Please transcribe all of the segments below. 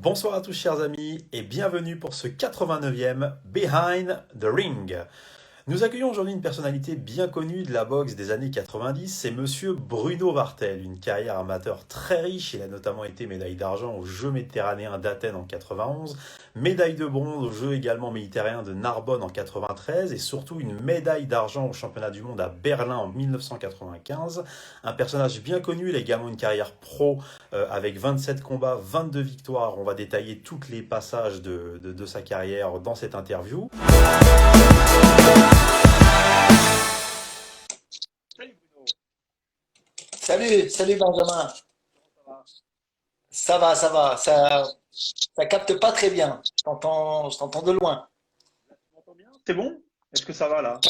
Bonsoir à tous chers amis et bienvenue pour ce 89e Behind the Ring. Nous accueillons aujourd'hui une personnalité bien connue de la boxe des années 90, c'est monsieur Bruno Vartel, une carrière amateur très riche. Il a notamment été médaille d'argent aux Jeux méditerranéens d'Athènes en 91, médaille de bronze aux Jeux également méditerranéens de Narbonne en 93 et surtout une médaille d'argent au championnat du monde à Berlin en 1995. Un personnage bien connu, il a également une carrière pro avec 27 combats, 22 victoires. On va détailler tous les passages de sa carrière dans cette interview. Salut Bruno. Salut Benjamin. Ça capte pas très bien. Je t'entends de loin. Tu m'entends bien? C'est bon? Est-ce que ça va là?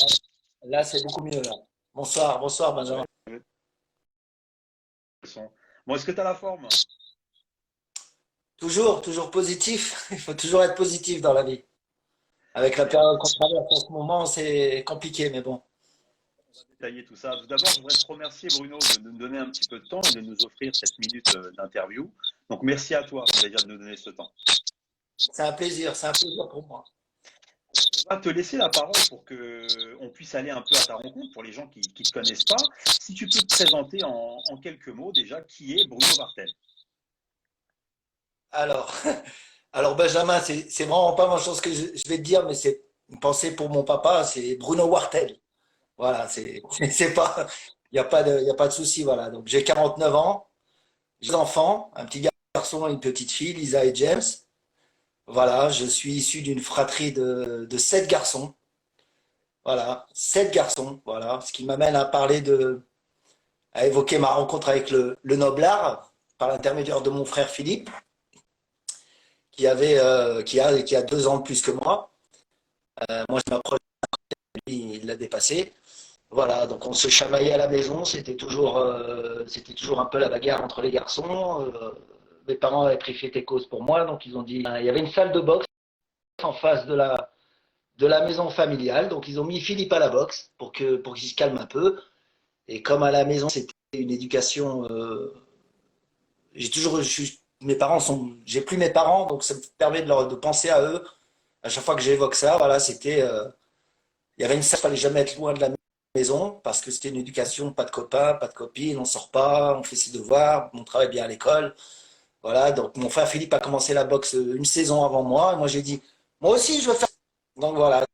Là, c'est beaucoup mieux là. Bonsoir Ouais. Benjamin. Bon, est-ce que tu as la forme? Toujours positif. Il faut toujours être positif dans la vie. Avec la période qu'on traverse en ce moment, c'est compliqué, mais bon. Détailler tout ça. Tout d'abord, je voudrais te remercier Bruno de nous donner un petit peu de temps et de nous offrir cette minute d'interview. Donc merci à toi déjà de nous donner ce temps. C'est un plaisir pour moi. On va te laisser la parole pour que on puisse aller un peu à ta rencontre pour les gens qui ne te connaissent pas. Si tu peux te présenter en quelques mots déjà, qui est Bruno Vartel? Alors, alors Benjamin, c'est vraiment pas ma chose que je vais te dire, mais c'est une pensée pour mon papa, c'est Bruno Wartel. Voilà, c'est pas, il y a pas de souci, voilà. Donc j'ai 49 ans. J'ai des enfants, un petit garçon et une petite fille, Lisa et James. Voilà, je suis issu d'une fratrie de 7 garçons. Voilà, 7 garçons. Voilà, ce qui m'amène à évoquer ma rencontre avec le noblard par l'intermédiaire de mon frère Philippe, qui a 2 ans de plus que moi. Moi, je m'approche, lui, il l'a dépassé. Voilà, donc on se chamaillait à la maison. C'était toujours un peu la bagarre entre les garçons. Mes parents avaient pris fait et cause pour moi, donc ils ont dit, il y avait une salle de boxe en face de la maison familiale. Donc ils ont mis Philippe à la boxe pour qu'il se calme un peu. Et comme à la maison, c'était une éducation. J'ai toujours. Mes parents sont. J'ai plus mes parents, donc ça me permet de penser à eux. À chaque fois que j'évoque ça, voilà, c'était. Il y avait une salle, il fallait jamais être loin de la maison parce que c'était une éducation, pas de copains, pas de copines, on sort pas, on fait ses devoirs, on travaille bien à l'école. Voilà, donc mon frère Philippe a commencé la boxe une saison avant moi. Et moi, j'ai dit, moi aussi, je veux faire. Donc voilà.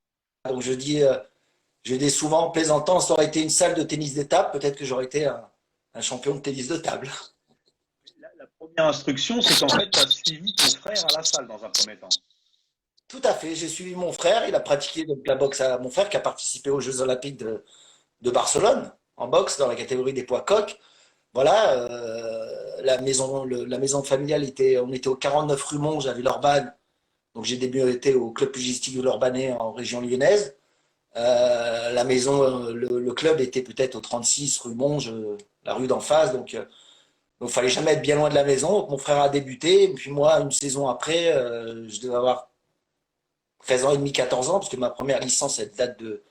Donc je dis souvent en plaisantant, ça aurait été une salle de tennis de table, peut-être que j'aurais été un champion de tennis de table. La première instruction, c'est qu'en fait, tu as suivi ton frère à la salle dans un premier temps. Tout à fait, j'ai suivi mon frère, il a pratiqué donc, la boxe à mon frère qui a participé aux Jeux Olympiques de Barcelone en boxe dans la catégorie des poids coqs. Voilà, la maison familiale on était au 49 rue Monge à Villeurbanne, donc j'ai débuté au club pugistique de Villeurbanne en région lyonnaise. La maison, le club était peut-être au 36 rue Monge, la rue d'en face, donc il fallait jamais être bien loin de la maison. Donc mon frère a débuté, et puis moi, une saison après, je devais avoir 13 ans et demi, 14 ans, parce que ma première licence, elle date de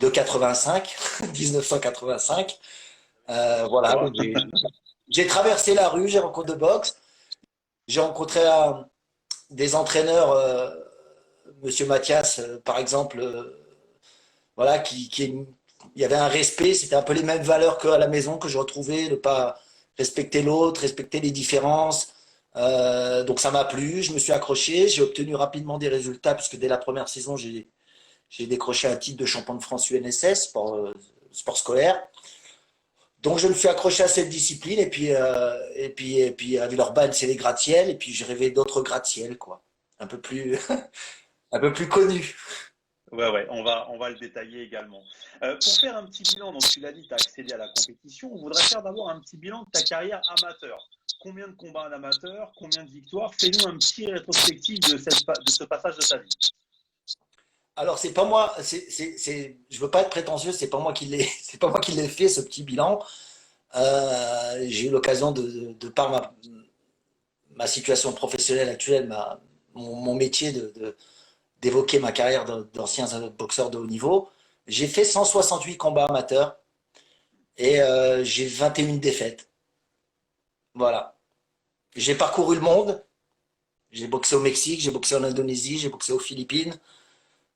85, 1985. Voilà, donc Ouais. j'ai traversé la rue, j'ai rencontré de boxe, j'ai rencontré des entraîneurs, Monsieur Mathias, par exemple, voilà, il y avait un respect, c'était un peu les mêmes valeurs qu'à la maison que je retrouvais, de pas respecter l'autre, respecter les différences. Donc ça m'a plu, je me suis accroché, j'ai obtenu rapidement des résultats puisque dès la première saison j'ai décroché un titre de champion de France UNSS, sport scolaire. Donc je me suis accroché à cette discipline et puis à Villeurbanne c'est les gratte-ciel et puis j'ai rêvé d'autres gratte-ciel quoi, un peu plus un peu plus connus. Ouais, ouais, on va le détailler également. Pour faire un petit bilan, donc tu l'as dit, tu as accédé à la compétition. On voudrait faire d'abord un petit bilan de ta carrière amateur. Combien de combats en amateur, combien de victoires? Fais-nous un petit rétrospectif de ce passage de ta vie. Alors c'est pas moi, je veux pas être prétentieux, c'est pas moi qui l'ai, c'est pas moi qui l'ai fait ce petit bilan. J'ai eu l'occasion de par ma situation professionnelle actuelle, mon métier d'évoquer ma carrière d'ancien boxeur de haut niveau. J'ai fait 168 combats amateurs et j'ai 21 défaites. Voilà. J'ai parcouru le monde, J'ai boxé au Mexique, j'ai boxé en Indonésie, j'ai boxé aux Philippines,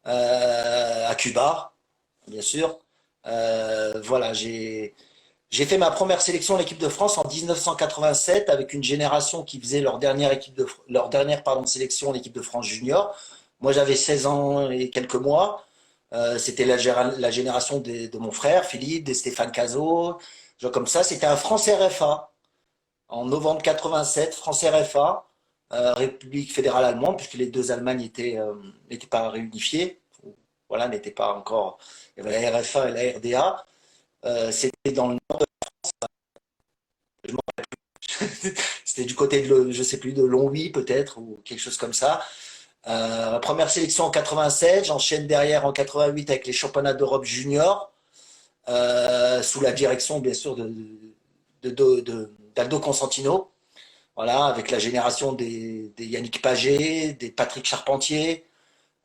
à Cuba, bien sûr. Voilà, j'ai fait ma première sélection en équipe de France en 1987 avec une génération qui faisait leur dernière sélection en équipe de France junior. Moi, j'avais 16 ans et quelques mois. C'était la génération de mon frère Philippe, de Stéphane Cazot, genre comme ça. C'était un France RFA en novembre 87, France RFA, République fédérale allemande, puisque les deux Allemagnes n'étaient pas réunifiées. Voilà, n'étaient pas encore. Il y avait la RFA et la RDA. C'était dans le C'était du côté je sais plus, de Longwy peut-être, ou quelque chose comme ça. Première sélection en 87, j'enchaîne derrière en 88 avec les championnats d'Europe junior, sous la direction bien sûr d'Aldo Constantino. Voilà, avec la génération des Yannick Paget, des Patrick Charpentier,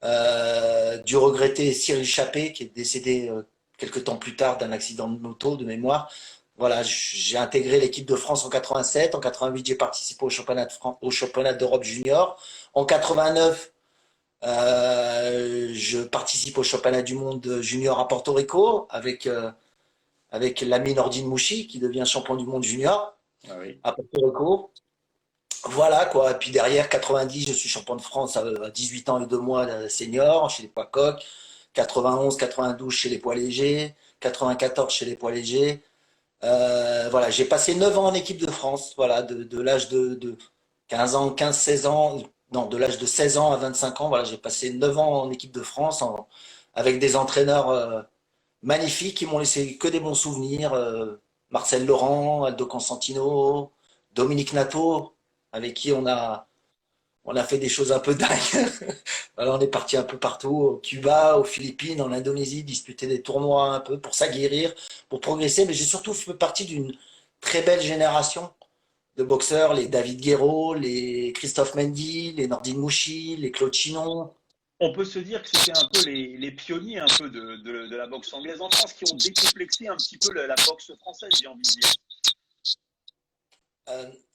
du regretté Cyril Chappé qui est décédé quelques temps plus tard d'un accident de moto de mémoire. Voilà, j'ai intégré l'équipe de France en 87. En 88, j'ai participé au championnat d'Europe junior. En 89, je participe au championnat du monde junior à Porto Rico avec l'ami Nordine Mouchi qui devient champion du monde junior Ah oui. à Porto Rico. Voilà quoi. Et puis derrière, 90, je suis champion de France à 18 ans et 2 mois senior chez les poids coqs. 91, 92 chez les poids légers. 94 chez les poids légers. Voilà, j'ai passé 9 ans en équipe de France, voilà, de l'âge de 15 ans, 15, 16 ans, non, de l'âge de 16 ans à 25 ans, voilà, j'ai passé 9 ans en équipe de France avec des entraîneurs magnifiques qui m'ont laissé que des bons souvenirs. Marcel Laurent, Aldo Constantino, Dominique Nato, avec qui on a fait des choses un peu dingues. Alors on est parti un peu partout, au Cuba, aux Philippines, en Indonésie, disputer des tournois un peu pour s'aguerrir, pour progresser. Mais j'ai surtout fait partie d'une très belle génération de boxeurs, les David Guerrero, les Christophe Mendy, les Nordine Mouchi, les Claude Chinon. On peut se dire que c'était un peu les pionniers un peu de la boxe anglaise en France qui ont décomplexé un petit peu la boxe française, j'ai envie de dire.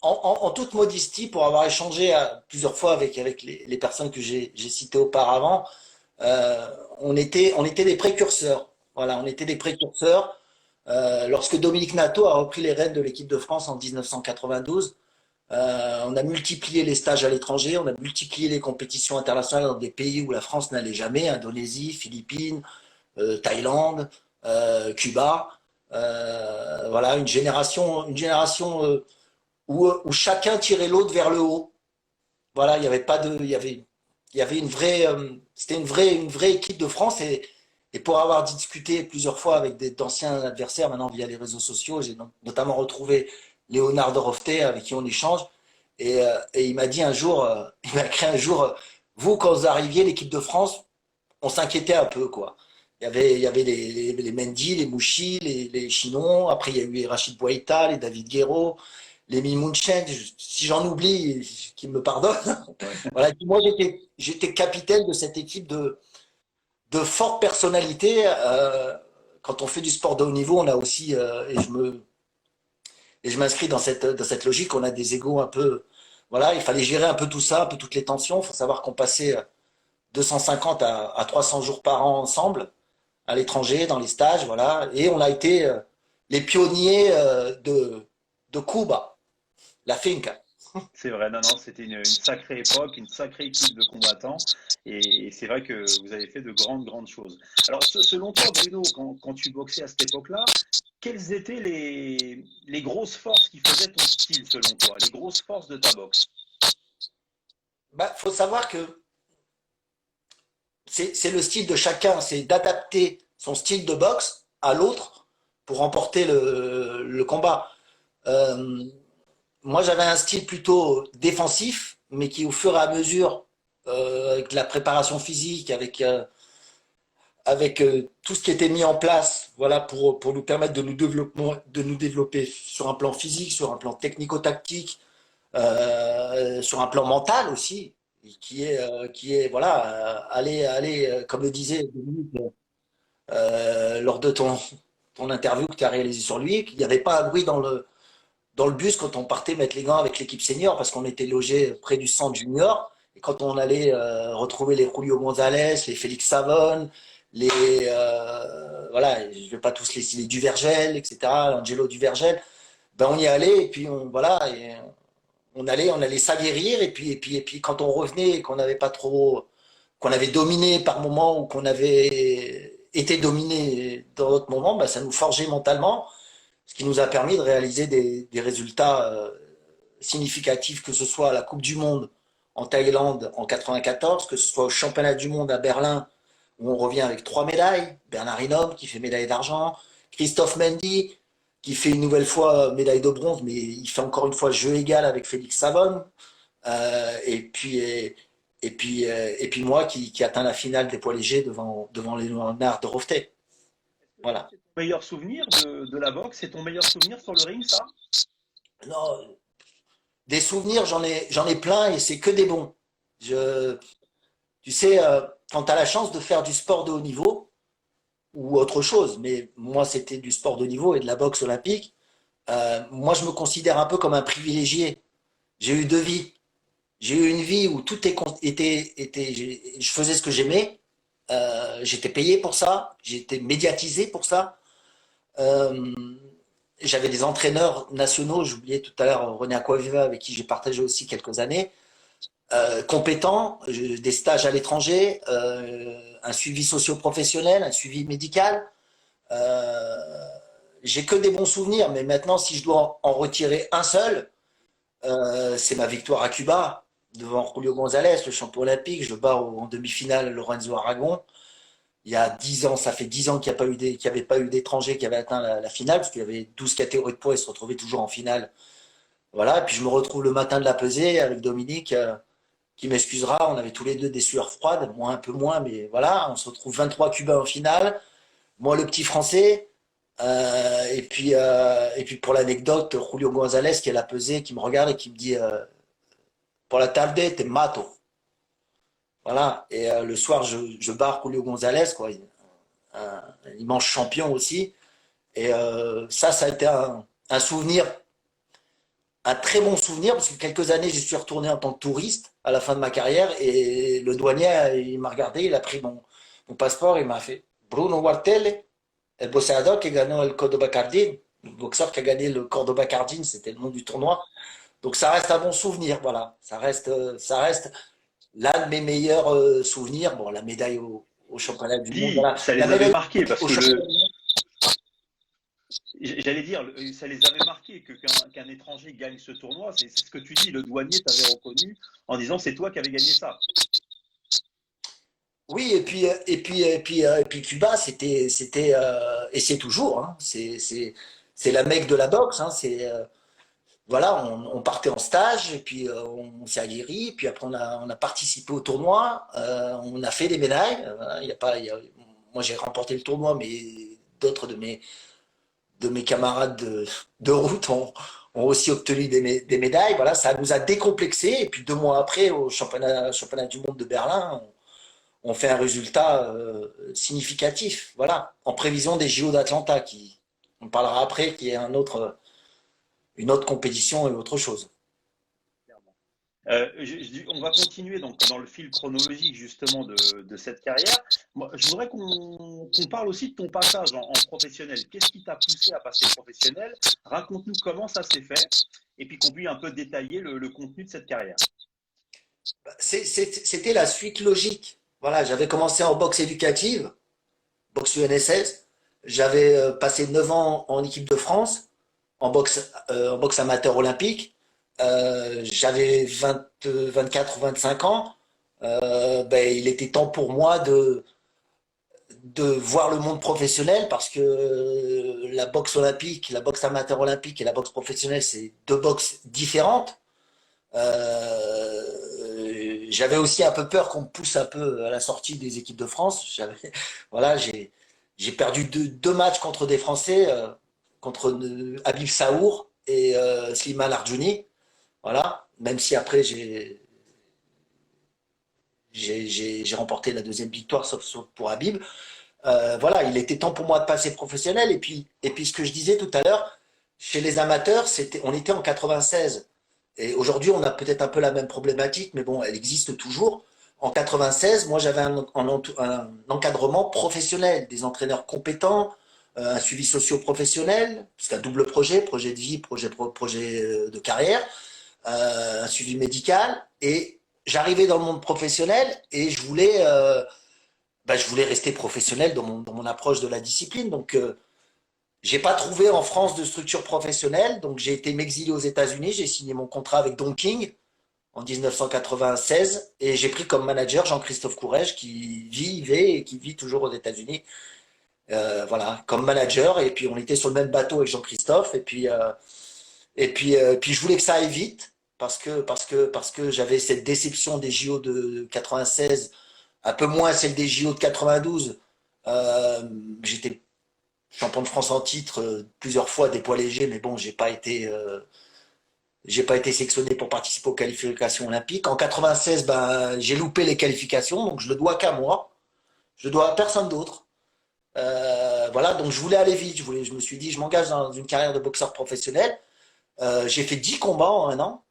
En toute modestie, pour avoir échangé plusieurs fois avec les personnes que j'ai citées auparavant, on était des précurseurs. Voilà, on était des précurseurs. Lorsque Dominique Nato a repris les rênes de l'équipe de France en 1992, on a multiplié les stages à l'étranger, on a multiplié les compétitions internationales dans des pays où la France n'allait jamais, Indonésie, Philippines, Thaïlande, Cuba. Voilà, une génération où chacun tirait l'autre vers le haut. Voilà, il y avait pas de, il y avait une vraie, c'était une vraie équipe de France et pour avoir discuté plusieurs fois avec d'anciens adversaires, maintenant via les réseaux sociaux, j'ai notamment retrouvé Léonard Dorofté avec qui on échange et il m'a dit un jour, il m'a écrit un jour, vous quand vous arriviez l'équipe de France, on s'inquiétait un peu quoi. Il y avait les Mendy, les Mouchi, les Chinon. Après, il y a eu les Rachid Bouaïta, les David Guerrero, les Mimoun-Chen. Si j'en oublie, qu'il me pardonne. Ouais. Voilà. Moi, j'étais capitaine de cette équipe de forte personnalité. Quand on fait du sport de haut niveau, on a aussi, et je m'inscris dans cette logique, on a des égos un peu. Voilà, il fallait gérer un peu tout ça, un peu toutes les tensions. Il faut savoir qu'on passait 250 à 300 jours par an ensemble à l'étranger, dans les stages, voilà. Et on a été les pionniers de Cuba, la finca. C'est vrai, non, non, c'était une sacrée époque, une sacrée équipe de combattants, et c'est vrai que vous avez fait de grandes, grandes choses. Alors, selon toi, Bruno, quand tu boxais à cette époque-là, quelles étaient les grosses forces qui faisaient ton style, selon toi, les grosses forces de ta boxe? Bah, faut savoir que c'est le style de chacun, c'est d'adapter son style de boxe à l'autre pour remporter le combat. Euh, Moi, j'avais un style plutôt défensif, mais qui, au fur et à mesure, avec la préparation physique, avec tout ce qui était mis en place, voilà, pour nous permettre de nous développer sur un plan physique, sur un plan technico-tactique, sur un plan mental aussi, qui est voilà, aller, comme le disait Dominique, lors de ton interview que tu as réalisé sur lui, qu'il n'y avait pas un bruit dans dans le bus quand on partait mettre les gants avec l'équipe senior, parce qu'on était logé près du centre junior. Et quand on allait retrouver les Julio González, les Félix Savon, les voilà, je vais pas tous les Duvergel, etc., Angelo Duvergel, ben on y allait et puis voilà, et on allait s'aguerrir et puis quand on revenait et qu'on n'avait pas trop, qu'on avait dominé par moment ou qu'on avait été dominé dans d'autres moments, ben ça nous forgeait mentalement, ce qui nous a permis de réaliser des résultats significatifs, que ce soit à la Coupe du Monde en Thaïlande en 94, que ce soit au Championnat du Monde à Berlin, où on revient avec 3 médailles, Bernard Hinault qui fait médaille d'argent, Christophe Mendy qui fait une nouvelle fois médaille de bronze, mais il fait encore une fois jeu égal avec Félix Savon, et puis et puis moi qui atteint la finale des poids légers devant les Léonard de Rofté. Voilà. C'est ton meilleur souvenir de la boxe? C'est ton meilleur souvenir sur le ring, ça? Non, des souvenirs, j'en ai plein et c'est que des bons. Je, tu sais, quand tu as la chance de faire du sport de haut niveau ou autre chose, mais moi c'était du sport de haut niveau et de la boxe olympique, moi je me considère un peu comme un privilégié. J'ai eu 2 vies. J'ai eu une vie où tout je faisais ce que j'aimais, j'étais payé pour ça, j'étais médiatisé pour ça. Euh, J'avais des entraîneurs nationaux, j'oubliais tout à l'heure René Aquaviva avec qui j'ai partagé aussi quelques années, compétents, des stages à l'étranger, un suivi socio-professionnel, un suivi médical. Euh, j'ai que des bons souvenirs, mais maintenant si je dois en retirer un seul, c'est ma victoire à Cuba devant Julio González, le champion olympique. Je le bats en demi-finale Lorenzo Aragon. Il y a 10 ans, ça fait 10 ans qu'il n'y avait pas eu d'étrangers qui avaient atteint la finale, parce qu'il y avait 12 catégories de poids et se retrouvaient toujours en finale. Voilà, et puis je me retrouve le matin de la pesée avec Dominique, qui m'excusera, on avait tous les deux des sueurs froides, moi un peu moins, mais voilà, on se retrouve 23 Cubains en finale, moi le petit français, et puis pour l'anecdote, Julio González qui est la pesée, qui me regarde et qui me dit pour la tarde, te mato. Voilà, et le soir, je barre Julio González, quoi, un immense champion aussi. Et ça a été un souvenir, un très bon souvenir, parce que quelques années, j'y suis retourné en tant que touriste à la fin de ma carrière, et le douanier, il m'a regardé, il a pris mon passeport, il m'a fait Bruno Wartel, el boxeador qui a gagné le Cordoba Cardin, le boxeur qui a gagné le Cordoba Cardin, c'était le nom du tournoi. Donc ça reste un bon souvenir, voilà. Ça reste l'un de mes meilleurs souvenirs. Bon, la médaille au championnat du monde, Dis, voilà. ça La les avait médaille marqués parce au que championnat du monde. j'allais dire, ça les avait marqués qu'un étranger gagne ce tournoi. C'est ce que tu dis. Le douanier t'avait reconnu en disant c'est toi qui avais gagné ça. Oui, et puis Cuba, et c'est toujours, hein, c'est la mecque de la boxe, hein, voilà, on partait en stage, et puis on s'est aguerri, et puis après on a participé au tournoi, on a fait des médailles, voilà, il y a pas, il y a- moi j'ai remporté le tournoi, mais d'autres de mes camarades de route ont aussi obtenu des médailles, voilà, ça nous a décomplexés, et puis 2 mois après, au championnat du monde de Berlin, on fait un résultat significatif, voilà, en prévision des JO d'Atlanta, on parlera après, qui est une autre compétition et autre chose. On va continuer donc dans le fil chronologique justement de cette carrière. Moi, je voudrais qu'on parle aussi de ton passage en professionnel. Qu'est-ce qui t'a poussé à passer professionnel? Raconte-nous comment ça s'est fait et puis qu'on puisse un peu détailler le contenu de cette carrière. C'était la suite logique. Voilà, j'avais commencé en boxe éducative, boxe UNSS. J'avais passé 9 ans en équipe de France, en boxe amateur olympique. J'avais 24 ou 25 ans. Ben, il était temps pour moi de voir le monde professionnel, parce que la boxe olympique, la boxe amateur olympique et la boxe professionnelle, c'est 2 boxes différentes. J'avais aussi un peu peur qu'on me pousse un peu à la sortie des équipes de France. Voilà, j'ai perdu 2 matchs contre des Français, contre Habib Saour et Slimane Arjouni. Voilà, même si après j'ai remporté la deuxième victoire, sauf pour Habib. Voilà, il était temps pour moi de passer professionnel. Et puis ce que je disais tout à l'heure, chez les amateurs, on était en 96. Et aujourd'hui, on a peut-être un peu la même problématique, mais bon, elle existe toujours. En 96, moi, j'avais un encadrement professionnel, des entraîneurs compétents, un suivi socio-professionnel, parce qu'un double projet, projet de vie, projet de carrière, un suivi médical. Et j'arrivais dans le monde professionnel et je voulais rester professionnel dans mon approche de la discipline. Donc, j'ai pas trouvé en France de structure professionnelle, donc j'ai été m'exiler aux États-Unis. J'ai signé mon contrat avec Don King en 1996 et j'ai pris comme manager Jean-Christophe Courrèges qui vivait et qui vit toujours aux États-Unis. Voilà, comme manager. Et puis on était sur le même bateau avec Jean-Christophe. Puis je voulais que ça aille vite parce que j'avais cette déception des JO de 96, un peu moins celle des JO de 92. Euh, J'étais champion de France en titre plusieurs fois des poids légers, mais bon, j'ai pas été sélectionné pour participer aux qualifications olympiques. En 96, ben, j'ai loupé les qualifications, donc je le dois qu'à moi. Je le dois à personne d'autre. Voilà, donc je voulais aller vite. Je me suis dit, je m'engage dans une carrière de boxeur professionnel. J'ai fait 10 combats en un an,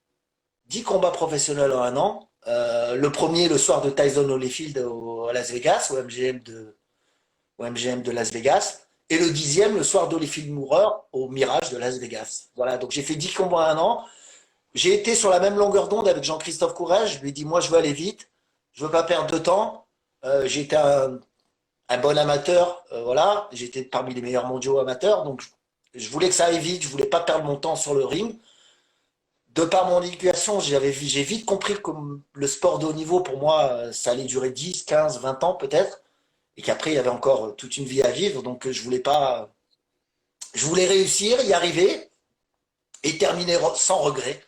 10 combats professionnels en un an. Le premier, le soir de Tyson Holyfield à Las Vegas, au MGM de Las Vegas. Et le dixième, le soir d'Holyfield Moorer au Mirage de Las Vegas. Voilà, donc j'ai fait 10 combats en un an. J'ai été sur la même longueur d'onde avec Jean-Christophe Courrèges. Je lui ai dit, moi, je veux aller vite. Je veux pas perdre de temps. J'ai été un bon amateur. Voilà. J'étais parmi les meilleurs mondiaux amateurs. Donc, je voulais que ça aille vite. Je voulais pas perdre mon temps sur le ring. De par mon éducation, j'ai vite compris que le sport de haut niveau, pour moi, ça allait durer 10, 15, 20 ans peut-être. Et qu'après, il y avait encore toute une vie à vivre. Donc, je voulais pas. Je voulais réussir, y arriver et terminer sans regret,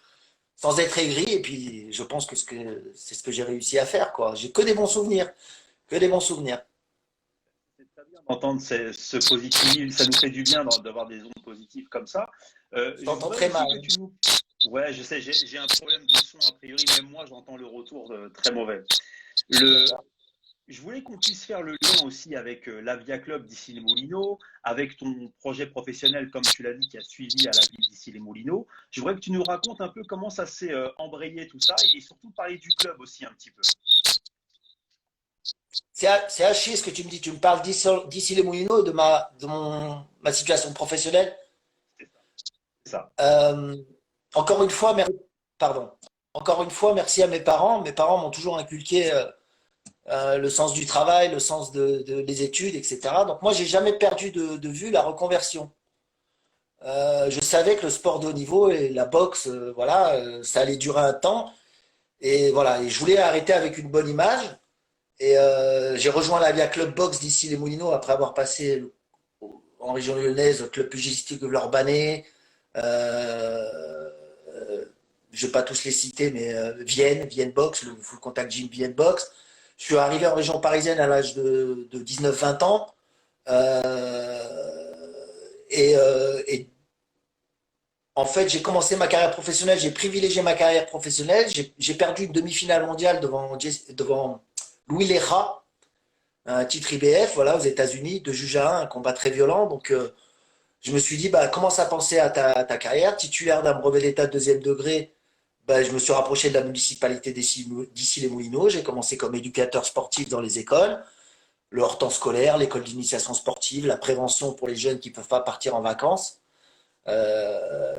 sans être aigri. Et puis, je pense que c'est ce que j'ai réussi à faire, quoi. J'ai que des bons souvenirs, que des bons souvenirs. C'est très bien d'entendre ce positif, ça nous fait du bien d'avoir des ondes positives comme ça. Je Je t'entends voudrais très aussi mal. que tu nous... Ouais, je sais, j'ai un problème de son, a priori, même moi j'entends le retour très mauvais. Le, D'accord. je voulais qu'on puisse faire le lien aussi avec l'Avia Club d'Issy-les-Moulineaux, avec ton projet professionnel, comme tu l'as dit, qui a suivi à la ville d'Issy-les-Moulineaux. Je voudrais que tu nous racontes un peu comment ça s'est embrayé tout ça et surtout parler du club aussi un petit peu. C'est à chier ce que tu me dis. Tu me parles d'ici les Moulineaux, ma situation professionnelle. C'est ça. C'est ça. Euh, encore une fois, pardon. Encore une fois, merci à mes parents. Mes parents m'ont toujours inculqué le sens du travail, le sens des études, etc. Donc moi, j'ai jamais perdu de vue la reconversion. Je savais que le sport de haut niveau et la boxe, voilà, ça allait durer un temps. Et voilà, et je voulais arrêter avec une bonne image. Et j'ai rejoint la Via Club Box d'ici les Moulineaux après avoir passé en région lyonnaise au club pugilistique de Villeurbanne. Je ne vais pas tous les citer, mais Vienne Box, le Full Contact Gym Vienne Box. Je suis arrivé en région parisienne à l'âge de 19-20 ans. Et en fait, j'ai commencé ma carrière professionnelle, j'ai privilégié ma carrière professionnelle. J'ai perdu une demi-finale mondiale devant Louis Leja, un titre IBF, voilà, aux États-Unis, de juge à 1, un combat très violent. Donc, je me suis dit, bah, commence à penser à ta carrière. Titulaire d'un brevet d'état de deuxième degré, bah, je me suis rapproché de la municipalité d'ici les Moulineaux. J'ai commencé comme éducateur sportif dans les écoles, le hors temps scolaire, l'école d'initiation sportive, la prévention pour les jeunes qui ne peuvent pas partir en vacances,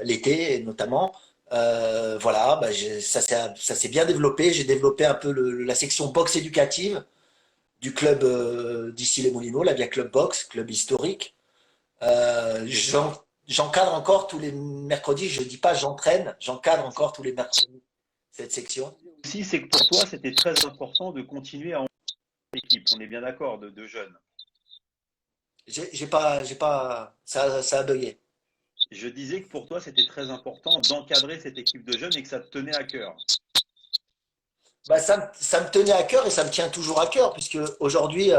l'été notamment. Voilà, bah, ça s'est bien développé. J'ai développé un peu la section boxe éducative du club d'ici les Moulineaux, la Via Club Box, club historique. J'encadre encore tous les mercredis, je ne dis pas j'entraîne, j'encadre encore tous les mercredis cette section. Aussi, c'est que pour toi, c'était très important de continuer à entraîner l'équipe. On est bien d'accord, de jeunes. J'ai pas, ça a bugué. Je disais que pour toi, c'était très important d'encadrer cette équipe de jeunes et que ça te tenait à cœur. Bah, ça me tenait à cœur et ça me tient toujours à cœur, puisque aujourd'hui,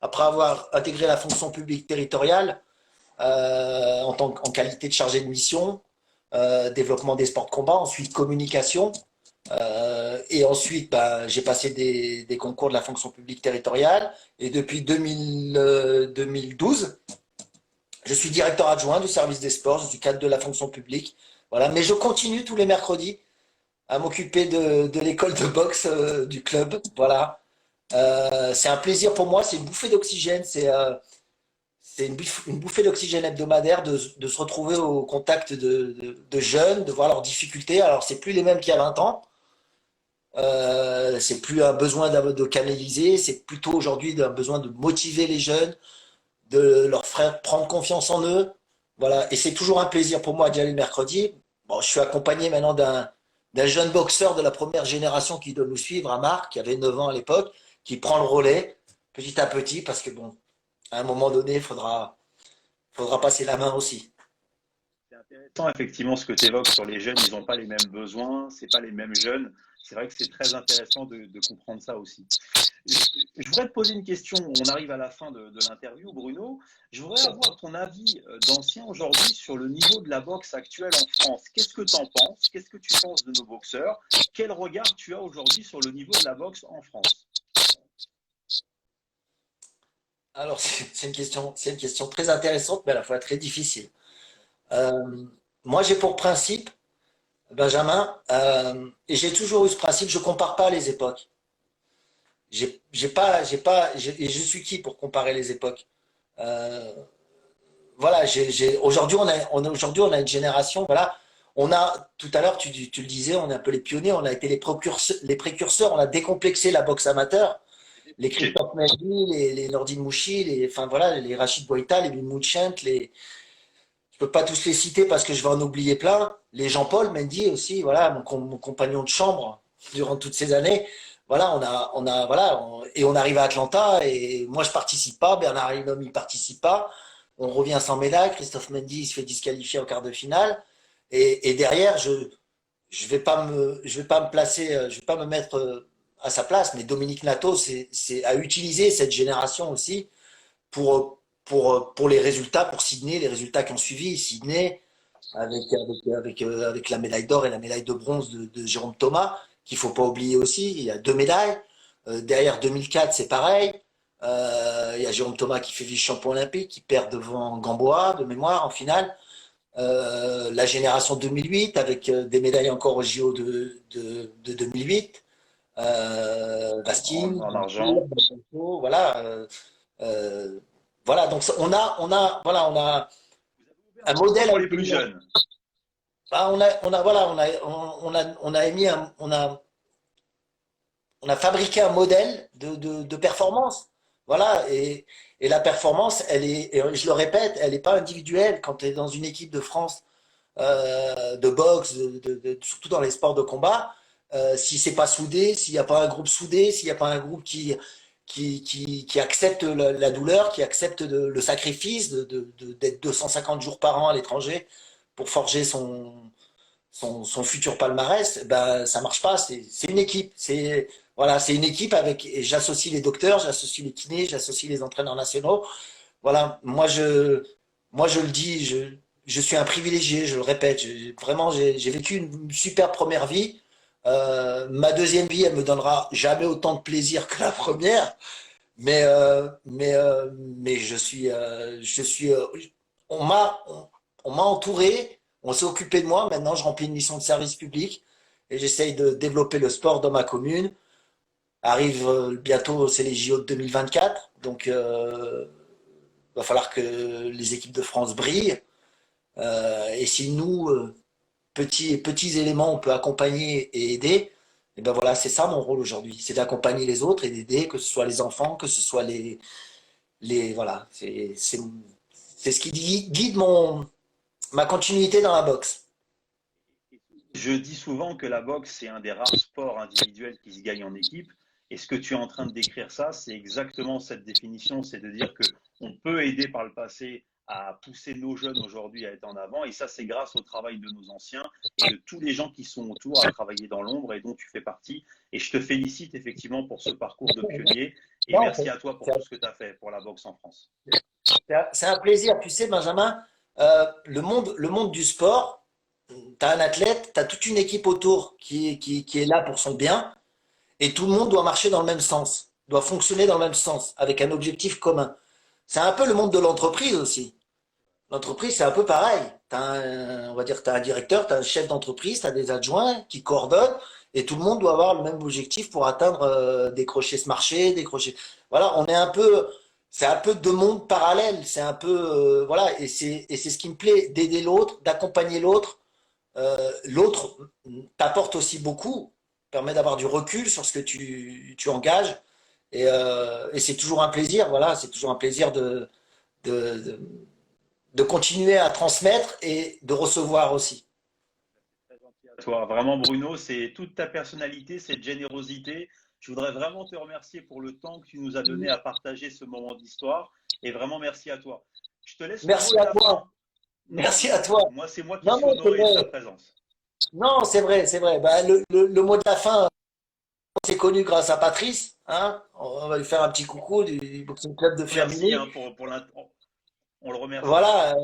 après avoir intégré la fonction publique territoriale, en qualité de chargé de mission, développement des sports de combat, ensuite communication, et ensuite bah, j'ai passé des concours de la fonction publique territoriale, et depuis 2012, Je suis directeur adjoint du service des sports, je suis cadre de la fonction publique. Voilà, mais je continue tous les mercredis à m'occuper de l'école de boxe du club. Voilà. C'est un plaisir pour moi, c'est une bouffée d'oxygène, c'est une bouffée d'oxygène hebdomadaire de se retrouver au contact de jeunes, de voir leurs difficultés. Alors, c'est plus les mêmes qu'il y a 20 ans. C'est plus un besoin de canaliser, c'est plutôt aujourd'hui un besoin de motiver les jeunes, de leur faire prendre confiance en eux. Voilà. Et c'est toujours un plaisir pour moi d'y aller le mercredi. Bon, je suis accompagné maintenant d'un jeune boxeur de la première génération qui doit nous suivre, à Marc, qui avait 9 ans à l'époque, qui prend le relais petit à petit parce que bon, à un moment donné, faudra passer la main aussi. C'est intéressant, effectivement, ce que tu évoques sur les jeunes, ils n'ont pas les mêmes besoins, c'est pas les mêmes jeunes. C'est vrai que c'est très intéressant de comprendre ça aussi. Je voudrais te poser une question. On arrive à la fin de l'interview, Bruno. Je voudrais avoir ton avis d'ancien aujourd'hui sur le niveau de la boxe actuelle en France. Qu'est-ce que tu en penses? Qu'est-ce que tu penses de nos boxeurs? Quel regard tu as aujourd'hui sur le niveau de la boxe en France? Alors, c'est une question très intéressante, mais à la fois très difficile. Euh, Moi, j'ai pour principe, Benjamin, et j'ai toujours eu ce principe, je compare pas les époques. Et je suis qui pour comparer les époques? Euh, voilà, aujourd'hui, aujourd'hui, on a une génération, voilà, on a, tout à l'heure, tu le disais, on est un peu les pionniers, on a été les précurseurs, on a décomplexé la boxe amateur, les Christophe Mendy, les Nordine Mouchi, enfin voilà, les Rachid Boïta, les Bill Mouchent, je peux pas tous les citer parce que je vais en oublier plein. Les Jean-Paul Mendy aussi, voilà, mon compagnon de chambre durant toutes ces années. Voilà, voilà, et on arrive à Atlanta et moi je participe pas, Bernard Hinault il participe pas. On revient sans médaille, Christophe Mendy il se fait disqualifier en quart de finale. Et derrière, je vais pas me placer, je vais pas me mettre à sa place, mais Dominique Nato, a utilisé cette génération aussi pour les résultats, pour Sydney, les résultats qui ont suivi. Sydney, avec la médaille d'or et la médaille de bronze de Jérôme Thomas, qu'il ne faut pas oublier aussi. Il y a 2 médailles. Derrière 2004, c'est pareil. Il y a Jérôme Thomas qui fait vice-champion olympique, qui perd devant Gamboa, de mémoire, en finale. La génération 2008, avec des médailles encore au JO de 2008. Bastille, En argent. voilà. Euh, voilà, donc voilà, on a un modèle Pour à les plus utiliser. jeunes. Ah, voilà, on a émis on a fabriqué un modèle de performance. Voilà, et la performance, et je le répète, elle n'est pas individuelle. Quand tu es dans une équipe de France de boxe, surtout dans les sports de combat, si c'est pas soudé, s'il n'y a pas un groupe soudé, s'il n'y a pas un groupe qui accepte la douleur, qui accepte le sacrifice d'être 250 jours par an à l'étranger pour forger son futur palmarès, ben, ça marche pas. C'est une équipe. Voilà, c'est une équipe avec, et j'associe les docteurs, j'associe les kinés, j'associe les entraîneurs nationaux. Voilà, moi je le dis, je suis un privilégié, je le répète. Vraiment, j'ai vécu une super première vie. Ma deuxième vie, elle me donnera jamais autant de plaisir que la première. Mais je suis, on m'a, on m'a entouré, on s'est occupé de moi. Maintenant, je remplis une mission de service public et j'essaye de développer le sport dans ma commune. Arrive bientôt, c'est les JO de 2024, donc va falloir que les équipes de France brillent. Et si nous, petits éléments, on peut accompagner et aider, et ben voilà, c'est ça mon rôle aujourd'hui, c'est d'accompagner les autres et d'aider, que ce soit les enfants, que ce soit voilà, c'est ce qui guide ma continuité dans la boxe. Je dis souvent que la boxe, c'est un des rares sports individuels qui se gagne en équipe. Et ce que tu es en train de décrire ça, c'est exactement cette définition, c'est de dire que on peut aider par le passé à pousser nos jeunes aujourd'hui à être en avant. Et ça, c'est grâce au travail de nos anciens et de tous les gens qui sont autour à travailler dans l'ombre et dont tu fais partie. Et je te félicite effectivement pour ce parcours de pionnier. Et Non, merci à toi pour tout ce que tu as fait pour la boxe en France. c'est un plaisir. Tu sais, Benjamin, le monde du sport, tu as un athlète, tu as toute une équipe autour qui est là pour son bien, et tout le monde doit marcher dans le même sens, doit fonctionner dans le même sens, avec un objectif commun. C'est un peu le monde de l'entreprise aussi. l'entreprise, c'est un peu pareil. On va dire, tu as un directeur, tu as un chef d'entreprise, tu as des adjoints qui coordonnent et tout le monde doit avoir le même objectif pour atteindre, décrocher ce marché, décrocher. Voilà, on est un peu, c'est un peu deux mondes parallèles. C'est un peu, voilà, et c'est ce qui me plaît, d'aider l'autre, d'accompagner l'autre. L'autre t'apporte aussi beaucoup, permet d'avoir du recul sur ce que tu engages. Et c'est toujours un plaisir, voilà, c'est toujours un plaisir de, de continuer à transmettre et de recevoir aussi. Très gentil à toi. Vraiment, Bruno, c'est toute ta personnalité, cette générosité. Je voudrais vraiment te remercier pour le temps que tu nous as donné à partager ce moment d'histoire. Et vraiment, merci à toi. Je te laisse le mot Merci de à la toi. fin. Non, Merci à toi. moi, c'est moi qui Non, suis non, c'est honoré de ta vrai. présence. Non, c'est vrai, c'est vrai. Bah, le mot de la fin, c'est connu grâce à Patrice. Hein. On va lui faire un petit coucou du Boxing Club de Merci Firminy. hein, pour on le remercie. Voilà,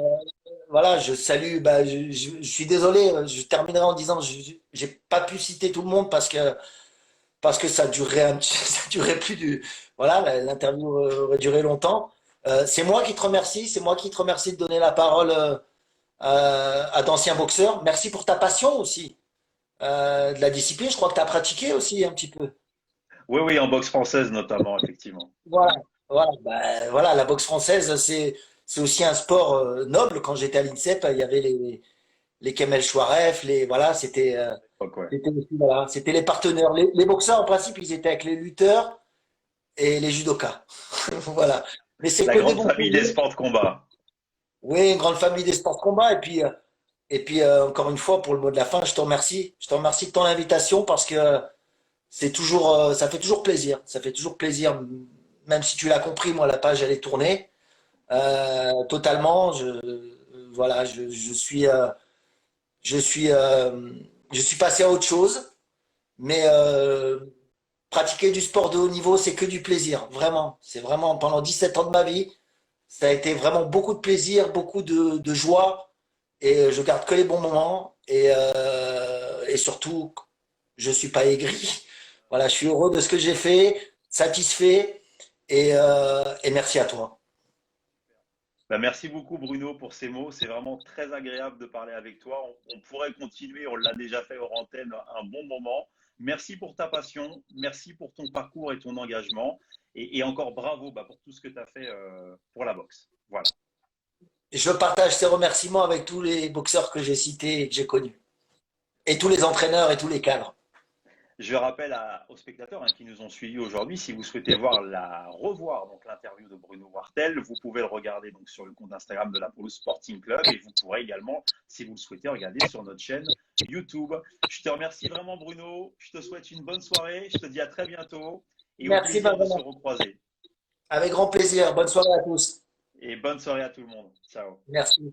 voilà, je salue. Bah, je suis désolé, je terminerai en disant, j'ai pas pu citer tout le monde parce que ça durerait ça durerait plus du, voilà, l'interview aurait duré longtemps. C'est moi qui te remercie, c'est moi qui te remercie de donner la parole à d'anciens boxeurs. Merci pour ta passion aussi, de la discipline. Je crois que tu as pratiqué aussi un petit peu. Oui, oui, en boxe française notamment, effectivement. Voilà, voilà, bah, voilà, la boxe française, c'est aussi un sport noble. Quand j'étais à l'INSEP, il y avait les Kemel Chouaref, voilà, Donc, ouais. c'était voilà, c'était les partenaires. Les boxeurs, en principe, ils étaient avec les lutteurs et les judokas. Voilà. Mais c'est La que des grande bons famille des projets. sports de combat. Oui, une grande famille des sports de combat. Et puis encore une fois, pour le mot de la fin, je te remercie. Je te remercie de ton invitation parce que c'est toujours, ça fait toujours plaisir. Ça fait toujours plaisir, même si tu l'as compris, moi, la page, elle est tournée. Totalement. Voilà, je suis, je suis passé à autre chose. Mais pratiquer du sport de haut niveau, c'est que du plaisir. Vraiment. C'est vraiment, pendant 17 ans de ma vie, ça a été vraiment beaucoup de plaisir, beaucoup de joie, et je garde que les bons moments, et surtout, je suis pas aigri. Voilà, je suis heureux de ce que j'ai fait, satisfait, et merci à toi. Bah, merci beaucoup Bruno pour ces mots. C'est vraiment très agréable de parler avec toi. On pourrait continuer, on l'a déjà fait hors antenne un bon moment. Merci pour ta passion, merci pour ton parcours et ton engagement. Et encore bravo bah, pour tout ce que tu as fait pour la boxe. Voilà. Je partage ces remerciements avec tous les boxeurs que j'ai cités et que j'ai connus, et tous les entraîneurs et tous les cadres. Je rappelle aux spectateurs qui nous ont suivis aujourd'hui, si vous souhaitez revoir donc l'interview de Bruno Wartel, vous pouvez le regarder donc sur le compte Instagram de la Polo Sporting Club et vous pourrez également, si vous le souhaitez, regarder sur notre chaîne YouTube. Je te remercie vraiment Bruno, je te souhaite une bonne soirée, je te dis à très bientôt et au Merci plaisir de se Benjamin. recroiser. Avec grand plaisir. Bonne soirée à tous. Et bonne soirée à tout le monde. Ciao. Merci.